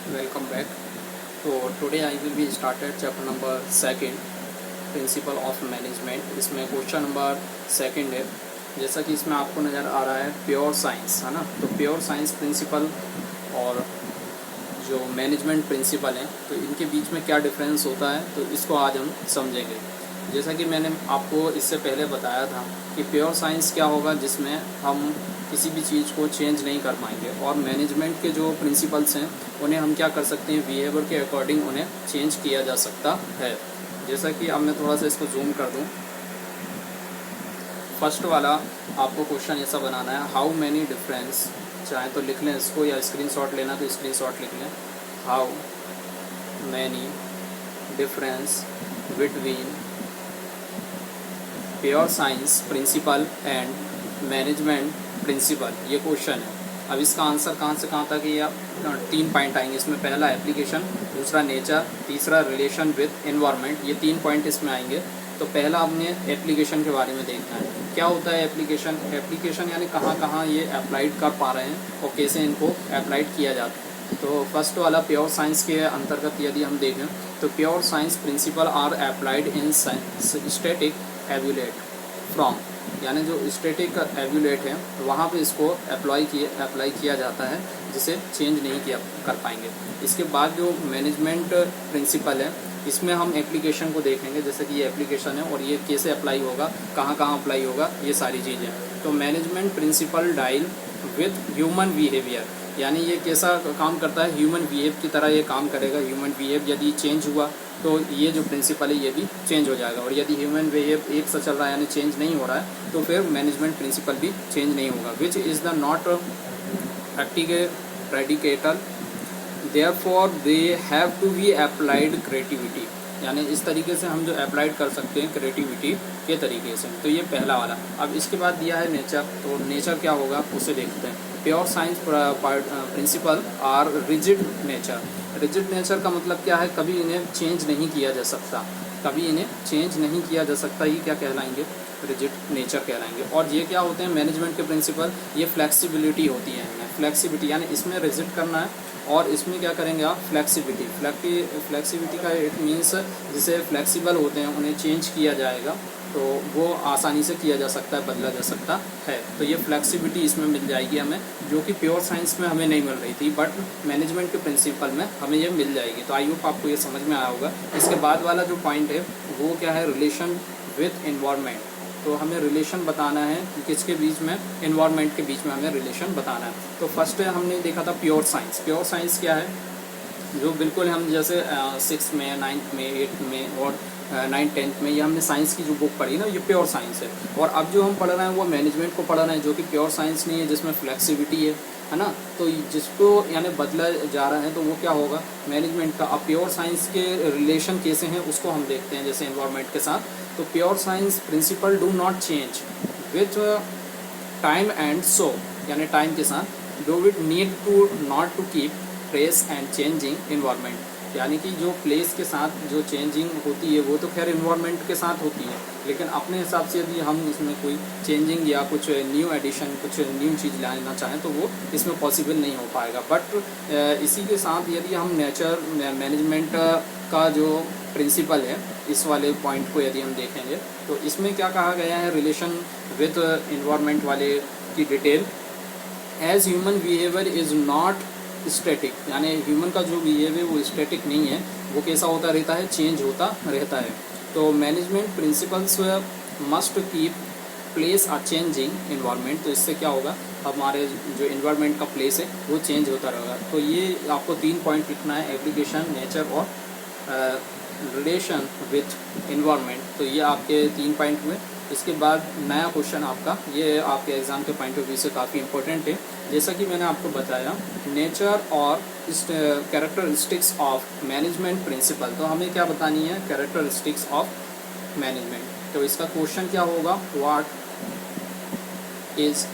Welcome back. So today I will be started chapter number second, principal of management. इसमें question number second है। जैसा कि इसमें आपको नज़र आ रहा है प्योर साइंस है ना, तो प्योर साइंस प्रिंसिपल और जो मैनेजमेंट प्रिंसिपल हैं तो इनके बीच में क्या डिफरेंस होता है, तो इसको आज हम समझेंगे। जैसा कि मैंने आपको इससे पहले बताया था कि प्योर साइंस क्या होगा, जिसमें हम किसी भी चीज़ को चेंज नहीं कर पाएंगे, और मैनेजमेंट के जो प्रिंसिपल्स हैं उन्हें हम क्या कर सकते हैं, बिहेवियर के अकॉर्डिंग उन्हें चेंज किया जा सकता है। जैसा कि अब मैं थोड़ा सा इसको जूम कर दूं। फर्स्ट वाला आपको क्वेश्चन ऐसा बनाना है, हाउ मैनी डिफरेंस, चाहे तो लिख लें इसको या स्क्रीनशॉट लेना तो स्क्रीनशॉट लिख लें। How many difference between pure science principle and management principle, ये क्वेश्चन है। अब इसका आंसर कहाँ से कहाँ तक है, आप 3 पॉइंट आएंगे इसमें। पहला एप्लीकेशन, दूसरा नेचर, तीसरा रिलेशन विद एनवायरनमेंट, ये 3 पॉइंट इसमें आएंगे। तो पहला हमने एप्लीकेशन के बारे में देखना है। क्या होता है एप्लीकेशन? एप्लीकेशन यानी कहाँ कहाँ ये अप्लाइड कर पा रहे हैं और कैसे इनको अप्लाइड किया जाता है। तो फर्स्ट वाला प्योर साइंस के अंतर्गत यदि हम देखें तो pure science principle are applied in static evaluate from, यानी जो स्टैटिक एवुलेट है वहाँ पे इसको अप्लाई किया जाता है, जिसे चेंज नहीं किया कर पाएंगे। इसके बाद जो मैनेजमेंट प्रिंसिपल है इसमें हम एप्लीकेशन को देखेंगे, जैसे कि ये एप्लीकेशन है और ये कैसे अप्लाई होगा, कहाँ कहाँ अप्लाई होगा, ये सारी चीज़ें। तो management principle deal with human behaviour, यानी ये कैसा काम करता है, ह्यूमन बिहेव की तरह ये काम करेगा। ह्यूमन बिहेव यदि चेंज हुआ तो ये जो प्रिंसिपल है ये भी चेंज हो जाएगा, और यदि ह्यूमन बिहेव एक सा चल रहा है यानी चेंज नहीं हो रहा है तो फिर मैनेजमेंट प्रिंसिपल भी चेंज नहीं होगा। Which is the not predictable therefore they have to be applied creativity, यानी इस तरीके से हम जो अप्लाइड कर सकते हैं क्रिएटिविटी के तरीके से। तो ये पहला वाला। अब इसके बाद दिया है नेचर, तो नेचर क्या होगा उसे देखते हैं। Pure science principle are rigid nature. Rigid nature का मतलब क्या है, कभी इन्हें चेंज नहीं किया जा सकता, कभी इन्हें चेंज नहीं किया जा सकता, ये क्या कहलाएंगे, रिजिड नेचर कहलाएंगे। और ये क्या होते हैं मैनेजमेंट के प्रिंसिपल, ये फ्लेक्सिबिलिटी होती है इनमें। फ्लेक्सिबिलिटी यानी इसमें रिजिड करना है और इसमें क्या करेंगे आप, फ्लेक्सिबिलिटी। फ्लेक्सिबिलिटी का इट मीन्स जिसे फ्लेक्सिबल होते हैं उन्हें चेंज किया जाएगा तो वो आसानी से किया जा सकता है, बदला जा सकता है। तो ये फ्लेक्सिबिलिटी इसमें मिल जाएगी हमें, जो कि प्योर साइंस में हमें नहीं मिल रही थी, बट मैनेजमेंट के प्रिंसिपल में हमें ये मिल जाएगी। तो आई होप आपको ये समझ में आया होगा। इसके बाद वाला जो पॉइंट है वो क्या है, रिलेशन विथ एनवायरनमेंट। तो हमें रिलेशन बताना है किसके बीच में, एनवायरनमेंट के बीच में हमें रिलेशन बताना है। तो फर्स्ट हमने देखा था प्योर साइंस। प्योर साइंस क्या है, जो बिल्कुल हम जैसे 6th में, 9th में, 8th में और 9th 10th में ये हमने साइंस की जो बुक पढ़ी ना, ये प्योर साइंस है। और अब जो हम पढ़ रहे हैं वो मैनेजमेंट को पढ़ रहे हैं, जो कि प्योर साइंस नहीं है, जिसमें फ्लेक्सिबिलिटी है ना। तो जिसको यानी बदला जा रहा है तो वो क्या होगा, मैनेजमेंट का। अब प्योर साइंस के रिलेशन कैसे हैं उसको हम देखते हैं, जैसे एनवायरनमेंट के साथ। तो pure science principle do not change with time and so, यानी टाइम के साथ, do it need to not to keep place and changing environment, यानी कि जो प्लेस के साथ जो चेंजिंग होती है वो तो खैर इन्वायरमेंट के साथ होती है, लेकिन अपने हिसाब से यदि हम इसमें कोई चेंजिंग या कुछ न्यू एडिशन, कुछ न्यू चीज़ लाना चाहें तो वो इसमें पॉसिबल नहीं हो पाएगा। बट इसी के साथ यदि हम नेचर मैनेजमेंट का जो प्रिंसिपल है, इस वाले पॉइंट को यदि हम देखेंगे तो इसमें क्या कहा गया है, रिलेशन विथ एनवायरनमेंट वाले की detail. As human behaviour is not static, यानी ह्यूमन का जो बिहेवियर वो स्टैटिक नहीं है, वो कैसा होता रहता है, चेंज होता रहता है। तो management principles must keep place a changing environment. तो इससे क्या होगा, हमारे जो इन्वायरमेंट का प्लेस है वो चेंज होता रहेगा। तो ये आपको 3 पॉइंट लिखना है, एप्लीकेशन, नेचर और रिलेशन विथ इन्वायरमेंट। तो ये आपके 3 पॉइंट हुए। इसके बाद नया क्वेश्चन आपका, ये आपके एग्ज़ाम के पॉइंट ऑफ व्यू से काफ़ी इंपॉर्टेंट है। जैसा कि मैंने आपको बताया, नेचर और कैरेक्टरिस्टिक्स ऑफ मैनेजमेंट प्रिंसिपल। तो हमें क्या बतानी है, कैरेक्टरिस्टिक्स ऑफ मैनेजमेंट। तो इसका क्वेश्चन क्या होगा, व्हाट इज़,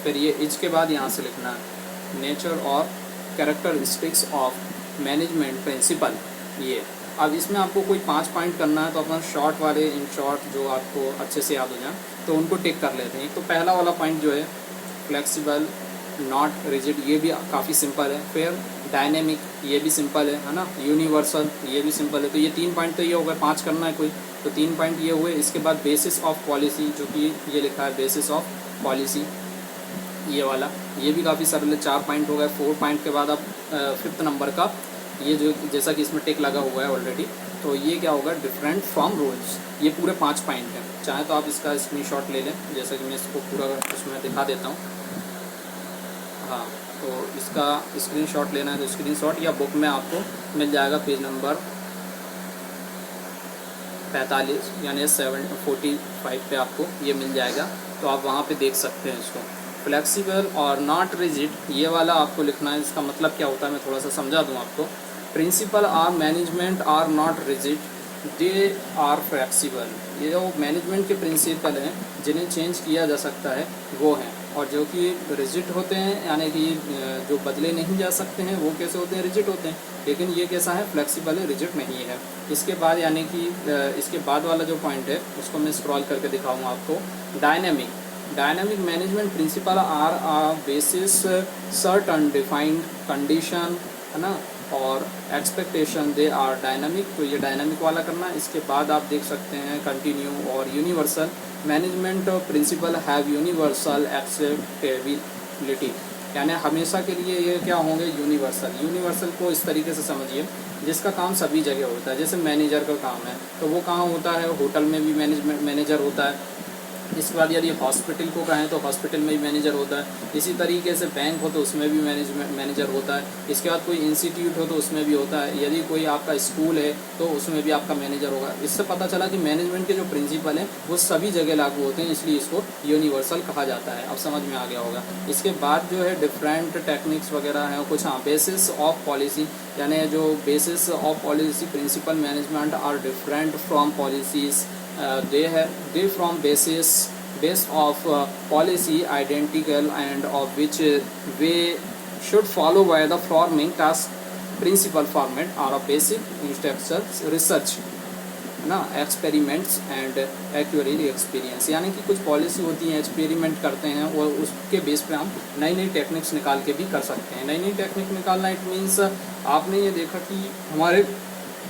फिर ये इज के बाद यहाँ से लिखना है, नेचर और कैरेक्टरिस्टिक्स ऑफ मैनेजमेंट प्रिंसिपल। ये अब इसमें आपको कोई 5 पॉइंट करना है तो अपना शॉर्ट वाले, इन शॉर्ट जो आपको अच्छे से याद हो जाए तो उनको टिक कर लेते हैं। एक तो पहला वाला पॉइंट जो है फ्लेक्सिबल नॉट रिजिड ये भी काफ़ी सिंपल है। फिर डायनेमिक ये भी सिंपल है ना। यूनिवर्सल ये भी सिंपल है। तो ये 3 पॉइंट तो ये हो गए, 5 करना है कोई, तो 3 पॉइंट ये हुए। इसके बाद बेसिस ऑफ पॉलिसी, जो कि ये लिखा है बेसिस ऑफ पॉलिसी, ये वाला ये भी काफ़ी सरल है, 4 पॉइंट हो गए। 4 पॉइंट के बाद अब 5th नंबर का ये जो जैसा कि इसमें टिक लगा हुआ है ऑलरेडी, तो ये क्या होगा, डिफरेंट फ्रॉम रूल्स। ये पूरे 5 पॉइंट हैं। चाहे तो आप इसका स्क्रीनशॉट ले लें, जैसा कि मैं इसको पूरा उसमें दिखा देता हूँ। हाँ, तो इसका स्क्रीनशॉट लेना है तो स्क्रीनशॉट या बुक में आपको मिल जाएगा, पेज नंबर 45 यानी 745 पे आपको ये मिल जाएगा। तो आप वहाँ पे देख सकते हैं इसको। फ्लेक्सिबल और नॉट रिजिड ये वाला आपको लिखना है। इसका मतलब क्या होता है मैं थोड़ा सा समझा दूँ आपको। Principle are management are not rigid, they are flexible. ये जो मैनेजमेंट के प्रिंसिपल हैं जिन्हें चेंज किया जा सकता है वो हैं, और जो कि रिजिड होते हैं यानी कि जो बदले नहीं जा सकते हैं वो कैसे होते हैं, रिजिड होते हैं। लेकिन ये कैसा है, फ्लेक्सिबल है, रिजिड नहीं है। इसके बाद यानी कि इसके बाद वाला जो पॉइंट है उसको मैं स्क्रॉल करके दिखाऊंगा आपको। Dynamic management principle are basis certain defined condition, है ना, और एक्सपेक्टेशन, दे आर डायनामिक। तो ये डायनामिक वाला करना है। इसके बाद आप देख सकते हैं कंटिन्यू और universal. Management principle have universal acceptability, यानी हमेशा के लिए ये क्या होंगे, यूनिवर्सल को इस तरीके से समझिए जिसका काम सभी जगह होता है। जैसे मैनेजर का काम है तो वो कहाँ होता है, होटल में भी मैनेजर होता है। इसके बाद यदि हॉस्पिटल को कहें तो हॉस्पिटल में भी मैनेजर होता है। इसी तरीके से बैंक हो तो उसमें भी मैनेजर होता है। इसके बाद कोई इंस्टीट्यूट हो तो उसमें भी होता है। यदि कोई आपका स्कूल है तो उसमें भी आपका मैनेजर होगा। इससे पता चला कि मैनेजमेंट के जो प्रिंसिपल हैं वो सभी जगह लागू होते हैं, इसलिए इसको यूनिवर्सल कहा जाता है। अब समझ में आ गया होगा। इसके बाद जो है डिफरेंट टेक्निक्स वगैरह हैं कुछ। हाँ, बेसिस ऑफ पॉलिसी, यानी जो basis of policy principle management are different from policies, they from base of policy identical and of which we should follow by the following task principal format are of basic instructions research ना, experiments and accurate experience. यानी कि कुछ policy होती है, experiment करते हैं और उसके बेस पे हम नई नई टेक्निक्स निकाल के भी कर सकते हैं। नई नई टेक्निक निकालना इट मीन्स आपने ये देखा कि हमारे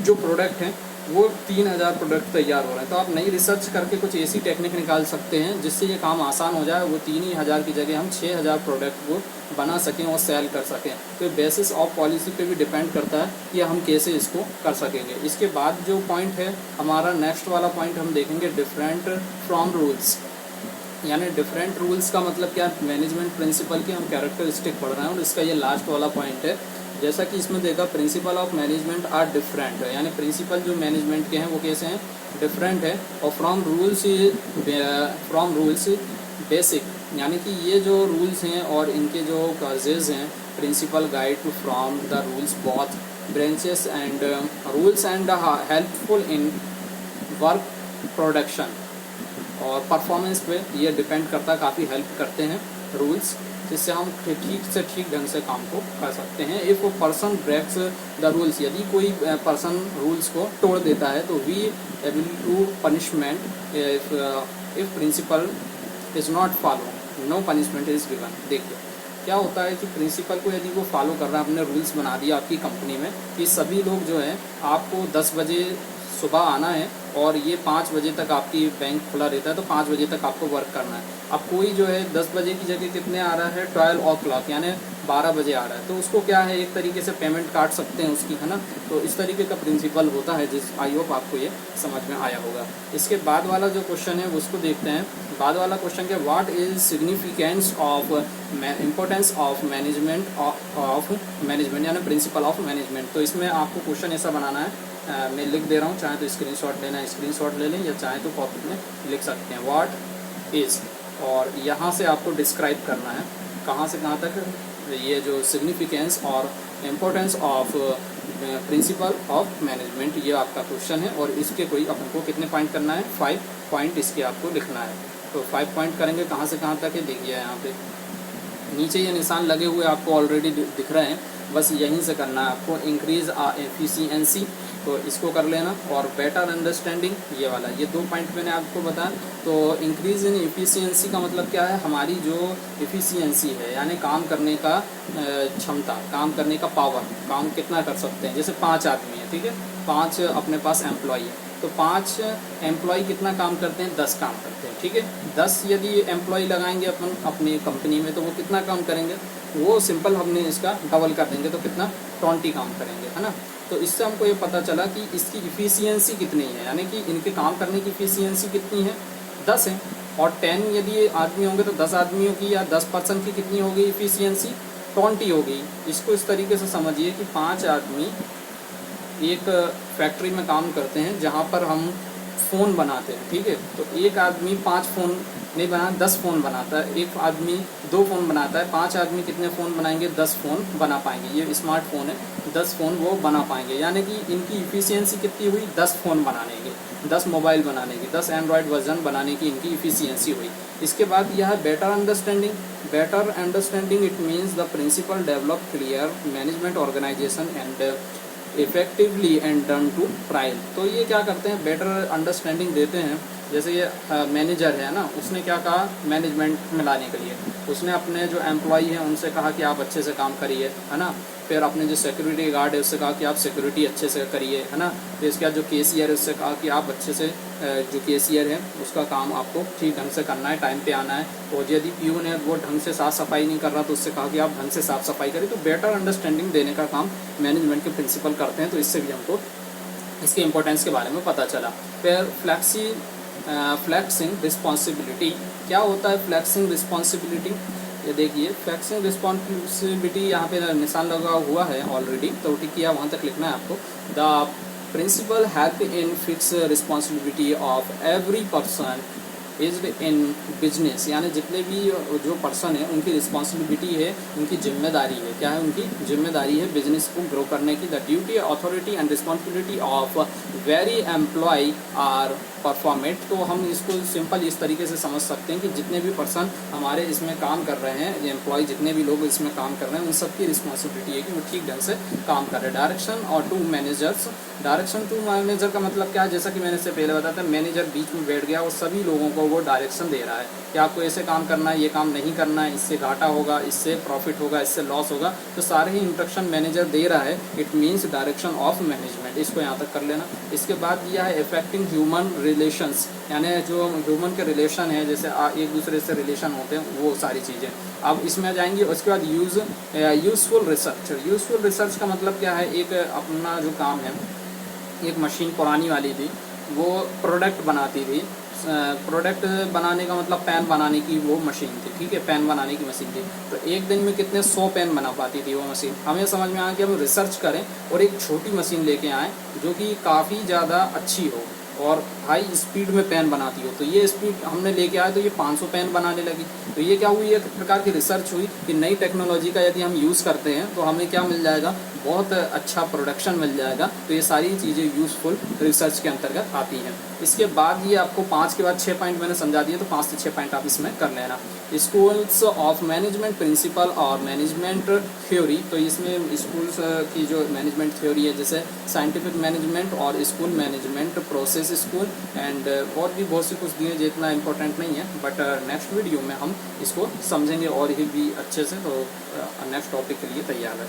जो प्रोडक्ट हैं वो 3000 प्रोडक्ट तैयार हो रहे हैं, तो आप नई रिसर्च करके कुछ ऐसी टेक्निक निकाल सकते हैं जिससे ये काम आसान हो जाए। वो 3000 की जगह हम 6000 प्रोडक्ट को बना सकें और सेल कर सकें। तो बेसिस ऑफ पॉलिसी पे भी डिपेंड करता है कि हम कैसे इसको कर सकेंगे। इसके बाद जो पॉइंट है हमारा नेक्स्ट वाला पॉइंट हम देखेंगे डिफरेंट फ्रॉम रूल्स। यानी डिफरेंट रूल्स का मतलब क्या, मैनेजमेंट प्रिंसिपल की हम कैरेक्टरिस्टिक पढ़ रहे हैं और इसका ये लास्ट वाला पॉइंट है। जैसा कि इसमें देखा principle of management are different है, यानी प्रिंसिपल जो मैनेजमेंट के हैं वो कैसे हैं, डिफरेंट है। और फ्रॉम रूल्स बेसिक, यानी कि ये जो रूल्स हैं और इनके जो कॉजेज हैं, principle guide to from the rules both branches and rules and helpful in work production और परफॉर्मेंस पे ये डिपेंड करता है, काफ़ी हेल्प करते हैं रूल्स, जिससे हम ठीक से ठीक ढंग से काम को कर सकते हैं। If person breaks the rules, यदि कोई पर्सन रूल्स को तोड़ देता है तो we able to punishment. If principle is not follow, no punishment is given. देखिए क्या होता है कि प्रिंसिपल को यदि वो फॉलो कर रहा है, आपने रूल्स बना दिया आपकी कंपनी में कि सभी लोग जो हैं आपको 10 बजे सुबह आना है और ये 5 बजे तक आपकी बैंक खुला रहता है, तो 5 बजे तक आपको वर्क करना है। अब कोई जो है 10 बजे की जगह कितने आ रहा है, 12 यानी 12 बजे आ रहा है, तो उसको क्या है एक तरीके से पेमेंट काट सकते हैं उसकी, है ना। तो इस तरीके का प्रिंसिपल होता है, जिस आई होप आपको ये समझ में आया होगा। इसके बाद वाला जो क्वेश्चन है उसको देखते हैं। बाद वाला क्वेश्चन क्या, what is significance of importance of management यानी प्रिंसिपल ऑफ मैनेजमेंट। तो इसमें आपको क्वेश्चन ऐसा बनाना है, मैं लिख दे रहा हूँ, चाहे तो स्क्रीनशॉट लेना है स्क्रीनशॉट ले लें या चाहे तो कॉपी में लिख सकते हैं। व्हाट इज़, और यहाँ से आपको डिस्क्राइब करना है कहाँ से कहाँ तक ये जो सिग्निफिकेंस और importance of principal of management, ये आपका क्वेश्चन है। और इसके कोई अपन को कितने पॉइंट करना है, 5 पॉइंट इसके आपको लिखना है। तो 5 पॉइंट करेंगे, कहाँ से कहाँ तक है देखिए यहाँ पे नीचे ये निशान लगे हुए आपको ऑलरेडी दिख रहे हैं। बस यहीं से करना है आपको, इंक्रीज एफिशिएंसी, तो इसको कर लेना। और बेटर अंडरस्टैंडिंग, ये वाला, ये 2 पॉइंट मैंने आपको बताया। तो इंक्रीज इन एफिशिएंसी का मतलब क्या है, हमारी जो एफिशिएंसी है यानी काम करने का क्षमता, काम करने का पावर, काम कितना कर सकते हैं। जैसे 5 आदमी है, ठीक है, 5 अपने पास एम्प्लॉय है, तो 5 एम्प्लॉय कितना काम करते हैं, 10 काम करते हैं, ठीक है। 10 यदि एम्प्लॉय लगाएंगे अपन अपनी कंपनी में, तो वो कितना काम करेंगे, वो सिंपल हमने इसका डबल कर देंगे तो कितना 20 काम करेंगे, है ना। तो इससे हमको ये पता चला कि इसकी इफ़िशियंसी कितनी है, यानी कि इनके काम करने की इफ़िशियंसी कितनी है, 10 है। और 10 यदि आदमी होंगे तो 10 आदमियों की या 10 पर्सन की कितनी होगी इफ़िशियंसी, 20 होगी। इसको इस तरीके से समझिए कि 5 आदमी एक फैक्ट्री में काम करते हैं जहाँ पर हम फ़ोन बनाते हैं, ठीक है। तो एक आदमी 5 फ़ोन नहीं बना, 10 फ़ोन बनाता है, एक आदमी 2 फ़ोन बनाता है, 5 आदमी कितने फ़ोन बनाएंगे, 10 फ़ोन बना पाएंगे। ये स्मार्टफोन है, 10 फ़ोन वो बना पाएंगे, यानी कि इनकी इफ़िशियंसी कितनी हुई, 10 फ़ोन बनाने की, 10 मोबाइल बनाने की, 10 एंड्रॉयड वर्जन बनाने की इनकी इफ़िशियंसी हुई। इसके बाद यह है better understanding. Better understanding it means the principle develop clear management organisation and effectively and done to trial. तो ये क्या करते हैं, बेटर अंडरस्टैंडिंग देते हैं। जैसे ये मैनेजर है ना, उसने क्या कहा मैनेजमेंट में लाने के लिए, उसने अपने जो एम्प्लॉई हैं उनसे कहा कि आप अच्छे से काम करिए, है ना। फिर अपने जो सिक्योरिटी गार्ड है उससे कहा कि आप सिक्योरिटी अच्छे से करिए, है ना। फिर इसके बाद जो कैशियर है उससे कहा कि आप अच्छे से जो कैशियर है उसका काम आपको ठीक ढंग से करना है, टाइम पे आना है। और यदि प्यून है वो ढंग से साफ़ सफाई नहीं कर रहा तो उससे कहा कि आप ढंग से साफ़ सफाई करिए। तो बेटर अंडरस्टैंडिंग देने का काम मैनेजमेंट के प्रिंसिपल करते हैं। तो इससे भी हमको इसके इम्पोर्टेंस के बारे में पता चला। फिर फ्लैक्सिंग रिस्पॉन्सिबिलिटी, क्या होता है फ्लैक्सिंग रिस्पॉन्सिबिलिटी, ये देखिए फ्लैक्सिंग रिस्पॉन्सिबिलिटी यहाँ पे निशान लगा हुआ है ऑलरेडी, तो ठीक किया वहाँ तक लिखना है आपको। The principle help in fix responsibility of every person is in business, यानी जितने भी जो पर्सन है उनकी रिस्पॉन्सिबिलिटी है, उनकी जिम्मेदारी है, क्या है उनकी जिम्मेदारी है बिजनेस को ग्रो करने की। The duty authority and responsibility of every employee are performed. तो हम इसको सिंपल इस तरीके से समझ सकते हैं कि जितने भी पर्सन हमारे इसमें काम कर रहे हैं, एम्प्लॉय जितने भी लोग इसमें काम कर रहे हैं, उन सबकी रिस्पॉन्सिबिलिटी है कि वो ठीक ढंग से काम कर रहे हैं। डायरेक्शन और to managers, direction to manager का मतलब क्या है, जैसा कि मैंने इससे पहले बताया था, मैनेजर बीच में बैठ गया और सभी लोगों को वो डायरेक्शन दे रहा है कि आपको ऐसे काम करना है, ये काम नहीं करना है, इससे घाटा होगा, इससे प्रॉफिट होगा, इससे लॉस होगा, तो सारे ही इंस्ट्रक्शन मैनेजर दे रहा है। It means direction of management, इसको यहाँ तक कर लेना। इसके बाद यह है इफेक्टिंग ह्यूमन रिलेशंस, यानी जो ह्यूमन के रिलेशन है, जैसे एक दूसरे से रिलेशन होते हैं, वो सारी चीज़ें अब इसमें आ जाएंगी। उसके बाद यूज़फुल रिसर्च। यूज़फुल रिसर्च का मतलब क्या है, एक अपना जो काम है, एक मशीन पुरानी वाली थी, वो प्रोडक्ट बनाती थी। प्रोडक्ट बनाने का मतलब पेन बनाने की वो मशीन थी, ठीक है, पेन बनाने की मशीन थी। तो एक दिन में कितने 100 पेन बना पाती थी वो मशीन। हमें समझ में आया कि हम रिसर्च करें और एक छोटी मशीन लेके आएँ जो कि काफ़ी ज़्यादा अच्छी हो और हाई स्पीड में पेन बनाती हो। तो ये स्पीड हमने लेके आए तो ये 500 पेन बनाने लगी। तो ये क्या हुई, एक प्रकार की रिसर्च हुई कि नई टेक्नोलॉजी का यदि हम यूज़ करते हैं तो हमें क्या मिल जाएगा, बहुत अच्छा प्रोडक्शन मिल जाएगा। तो ये सारी चीज़ें यूज़फुल रिसर्च के अंतर्गत आती हैं। इसके बाद ये आपको 5 के बाद 6 पॉइंट मैंने समझा दिए, तो 5 से 6 पॉइंट आप इसमें कर लेना। स्कूल्स ऑफ मैनेजमेंट प्रिंसिपल और मैनेजमेंट थ्योरी, तो इसमें स्कूल्स की जो मैनेजमेंट थ्योरी है, जैसे साइंटिफिक मैनेजमेंट और school management, process school and और भी बहुत सी कुछ दिए जितना इंपॉर्टेंट नहीं है, बट नेक्स्ट वीडियो में हम इसको समझेंगे और ही भी अच्छे से। तो नेक्स्ट टॉपिक के लिए तैयार है।